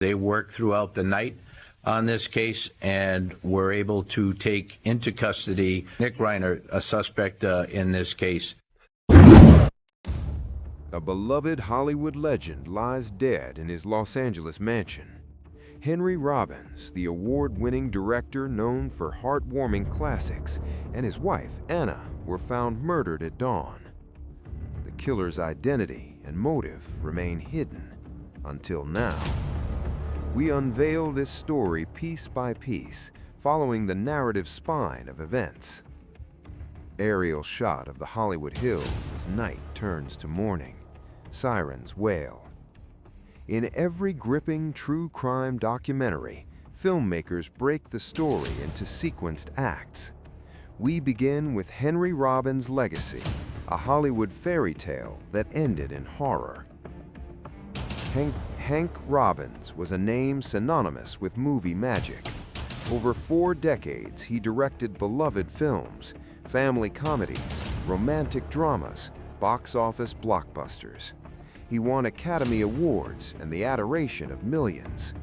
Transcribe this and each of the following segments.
They worked throughout the night on this case and were able to take into custody Nick Reiner, a suspect in this case. A beloved Hollywood legend lies dead in his Los Angeles mansion. Henry Robbins, the award-winning director known for heartwarming classics, and his wife, Anna, were found murdered at dawn. The killer's identity and motive remain hidden until now. We unveil this story piece by piece, following the narrative spine of events. Aerial shot of the Hollywood Hills as night turns to morning. Sirens wail. In every gripping true crime documentary, filmmakers break the story into sequenced acts. We begin with Henry Robbins' legacy, a Hollywood fairy tale that ended in horror. Hank Robbins was a name synonymous with movie magic. Over 4 decades, he directed beloved films, family comedies, romantic dramas, box office blockbusters. He won Academy Awards and the adoration of millions.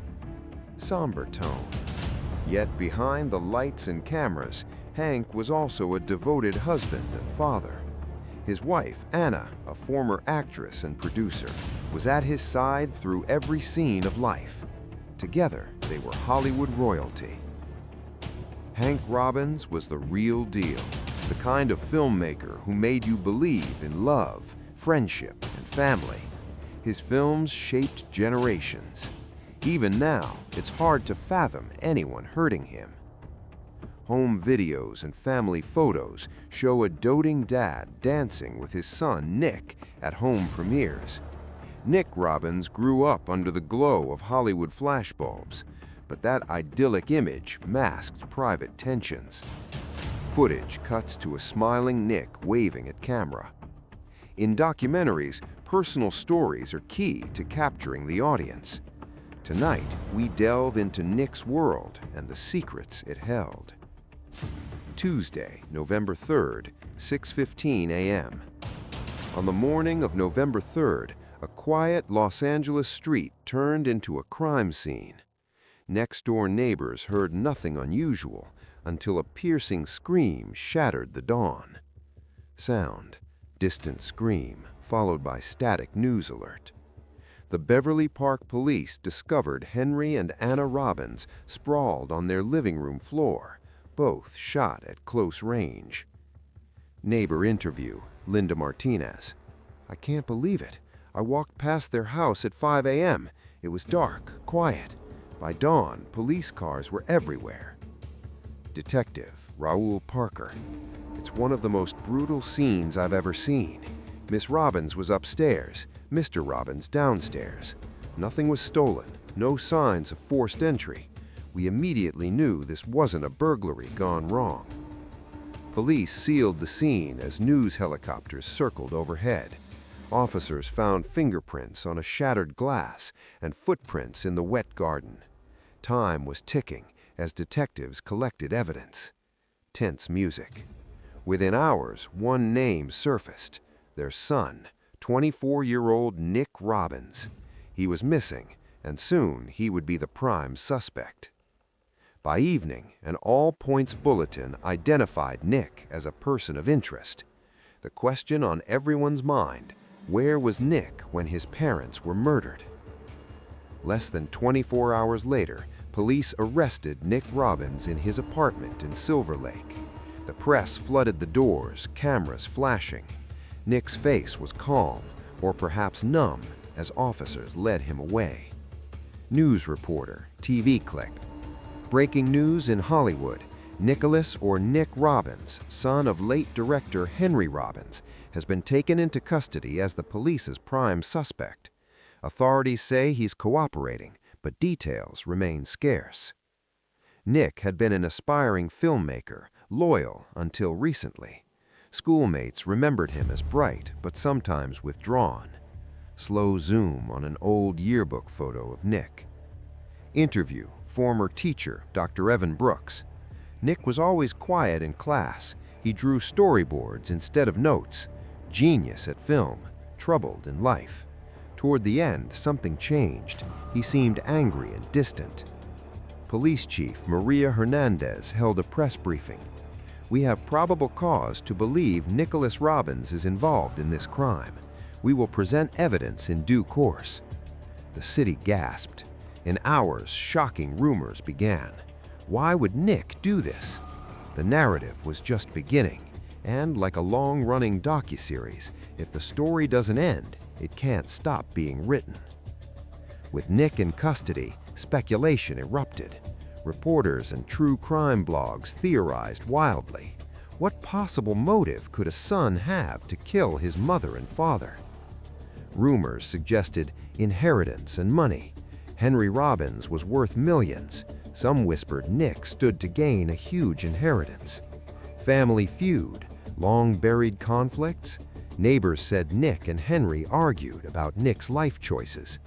Somber tone. Yet behind the lights and cameras, Hank was also a devoted husband and father. His wife, Anna, a former actress and producer, was at his side through every scene of life. Together, they were Hollywood royalty. Hank Robbins was the real deal, the kind of filmmaker who made you believe in love, friendship, and family. His films shaped generations. Even now, it's hard to fathom anyone hurting him. Home videos and family photos show a doting dad dancing with his son, Nick, at home premieres. Nick Robbins grew up under the glow of Hollywood flashbulbs, but that idyllic image masked private tensions. Footage cuts to a smiling Nick waving at camera. In documentaries, personal stories are key to capturing the audience. Tonight, we delve into Nick's world and the secrets it held. Tuesday, November 3rd, 6:15 a.m. On the morning of November 3rd, a quiet Los Angeles street turned into a crime scene. Next-door neighbors heard nothing unusual until a piercing scream shattered the dawn. Sound, distant scream, followed by static news alert. The Beverly Park police discovered Henry and Anna Robbins sprawled on their living room floor, both shot at close range. Neighbor interview, Linda Martinez. "I can't believe it. I walked past their house at 5 a.m. It was dark, quiet. By dawn, police cars were everywhere." Detective, Raoul Parker. "It's one of the most brutal scenes I've ever seen. Miss Robbins was upstairs, Mr. Robbins downstairs. Nothing was stolen, no signs of forced entry. We immediately knew this wasn't a burglary gone wrong." Police sealed the scene as news helicopters circled overhead. Officers found fingerprints on a shattered glass and footprints in the wet garden. Time was ticking as detectives collected evidence. Tense music. Within hours, one name surfaced: their son, 24-year-old Nick Robbins. He was missing, and soon he would be the prime suspect. By evening, an all-points bulletin identified Nick as a person of interest. The question on everyone's mind: where was Nick when his parents were murdered? Less than 24 hours later, police arrested Nick Robbins in his apartment in Silver Lake. The press flooded the doors, cameras flashing. Nick's face was calm, or perhaps numb, as officers led him away. News reporter, TV clip. Breaking news in Hollywood: Nicholas or Nick Robbins, son of late director Henry Robbins, has been taken into custody as the police's prime suspect. Authorities say he's cooperating, but details remain scarce. Nick had been an aspiring filmmaker, loyal until recently. Schoolmates remembered him as bright, but sometimes withdrawn. Slow zoom on an old yearbook photo of Nick. Interview, former teacher, Dr. Evan Brooks. Nick was always quiet in class. He drew storyboards instead of notes. Genius at film, troubled in life. Toward the end, something changed. He seemed angry and distant. Police Chief Maria Hernandez held a press briefing. "We have probable cause to believe Nicholas Robbins is involved in this crime. We will present evidence in due course." The city gasped. In hours, shocking rumors began. Why would Nick do this? The narrative was just beginning, and like a long-running docuseries, if the story doesn't end, it can't stop being written. With Nick in custody, speculation erupted. Reporters and true crime blogs theorized wildly. What possible motive could a son have to kill his mother and father? Rumors suggested inheritance and money. Henry Robbins was worth millions. Some whispered Nick stood to gain a huge inheritance. Family feud, long-buried conflicts. Neighbors said Nick and Henry argued about Nick's life choices.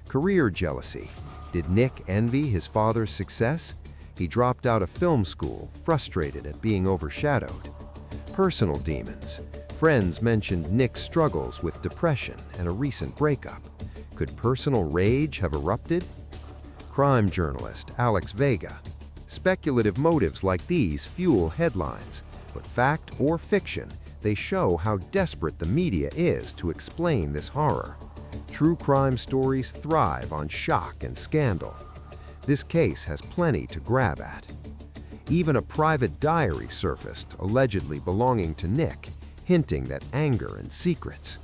Career jealousy. Did Nick envy his father's success? He dropped out of film school, frustrated at being overshadowed. Personal demons. Friends mentioned Nick's struggles with depression and a recent breakup. Could personal rage have erupted? Crime journalist Alex Vega. Speculative motives like these fuel headlines, but fact or fiction, they show how desperate the media is to explain this horror. True crime stories thrive on shock and scandal. This case has plenty to grab at. Even a private diary surfaced, allegedly belonging to Nick, hinting at anger and secrets.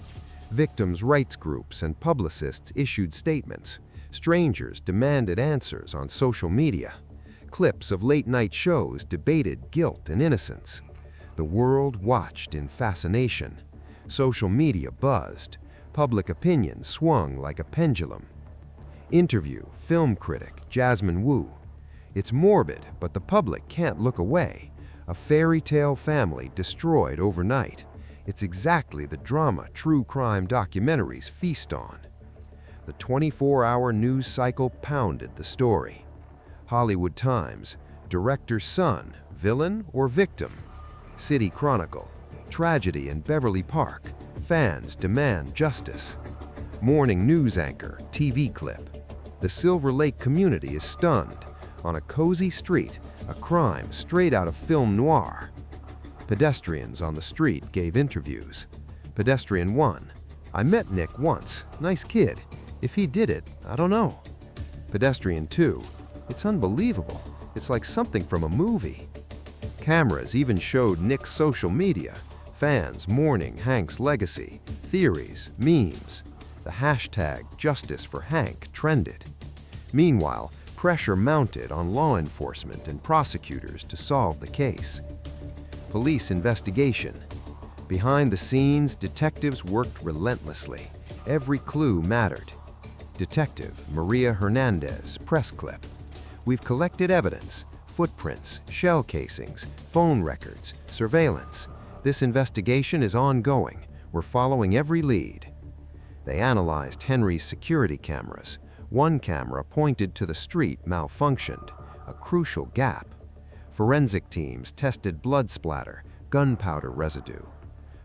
Victims' rights groups and publicists issued statements. Strangers demanded answers on social media. Clips of late-night shows debated guilt and innocence. The world watched in fascination. Social media buzzed. Public opinion swung like a pendulum. Interview film critic Jasmine Wu. "It's morbid, but the public can't look away. A fairy tale family destroyed overnight. It's exactly the drama true crime documentaries feast on." The 24-hour news cycle pounded the story. Hollywood Times, director's son, villain or victim? City Chronicle, tragedy in Beverly Park, fans demand justice. Morning news anchor, TV clip. The Silver Lake community is stunned. On a cozy street, a crime straight out of film noir. Pedestrians on the street gave interviews. Pedestrian 1, "I met Nick once, nice kid. If he did it, I don't know." Pedestrian 2, "It's unbelievable. It's like something from a movie." Cameras even showed Nick's social media. Fans mourning Hank's legacy, theories, memes. The hashtag Justice for Hank trended. Meanwhile, pressure mounted on law enforcement and prosecutors to solve the case. Police investigation. Behind the scenes, detectives worked relentlessly. Every clue mattered. Detective Maria Hernandez, press clip. "We've collected evidence, footprints, shell casings, phone records, surveillance. This investigation is ongoing. We're following every lead." They analyzed Henry's security cameras. One camera pointed to the street malfunctioned, a crucial gap. Forensic teams tested blood splatter, gunpowder residue.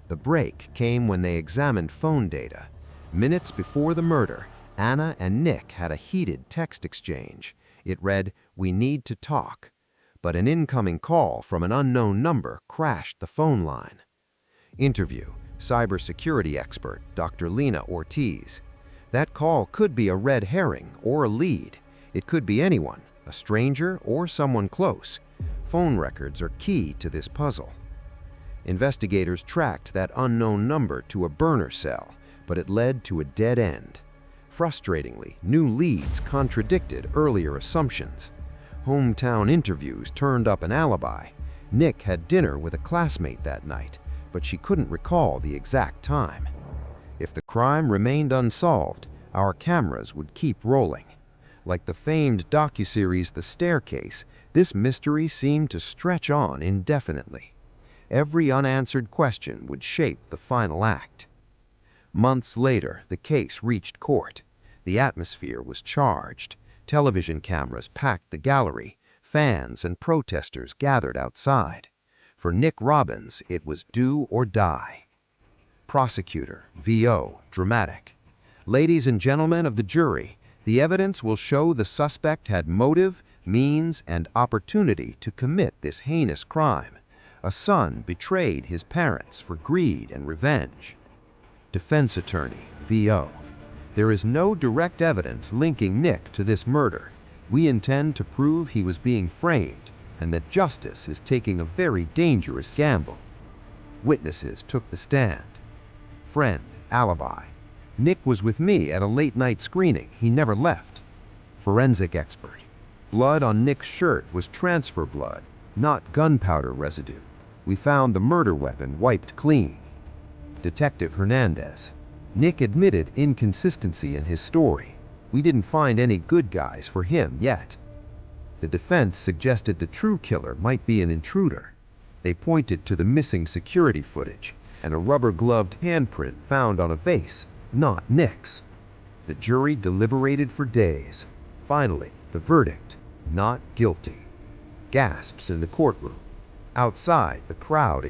The break came when they examined phone data. Minutes before the murder, Anna and Nick had a heated text exchange. It read, "We need to talk." But an incoming call from an unknown number crashed the phone line. Interview, cybersecurity expert Dr. Lena Ortiz. That call could be a red herring or a lead. It could be anyone, a stranger or someone close. Phone records are key to this puzzle. Investigators tracked that unknown number to a burner cell, but it led to a dead end. Frustratingly, new leads contradicted earlier assumptions. Hometown interviews turned up an alibi. Nick had dinner with a classmate that night, but she couldn't recall the exact time. If the crime remained unsolved, our cameras would keep rolling. Like the famed docuseries The Staircase, this mystery seemed to stretch on indefinitely. Every unanswered question would shape the final act. Months later, the case reached court. The atmosphere was charged. Television cameras packed the gallery. Fans and protesters gathered outside. For Nick Robbins, it was do or die. Prosecutor, VO, dramatic. Ladies and gentlemen of the jury, the evidence will show the suspect had motive, means, and opportunity to commit this heinous crime. A son betrayed his parents for greed and revenge. Defense Attorney, VO. There is no direct evidence linking Nick to this murder. We intend to prove he was being framed and that justice is taking a very dangerous gamble. Witnesses took the stand. Friend, alibi. Nick was with me at a late-night screening. He never left. Forensic expert. Blood on Nick's shirt was transfer blood, not gunpowder residue. We found the murder weapon wiped clean. Detective Hernandez. Nick admitted inconsistency in his story. We didn't find any good guys for him yet. The defense suggested the true killer might be an intruder. They pointed to the missing security footage and a rubber-gloved handprint found on a vase, not Nick's. The jury deliberated for days. Finally, the verdict, not guilty. Gasps in the courtroom. Outside, the crowd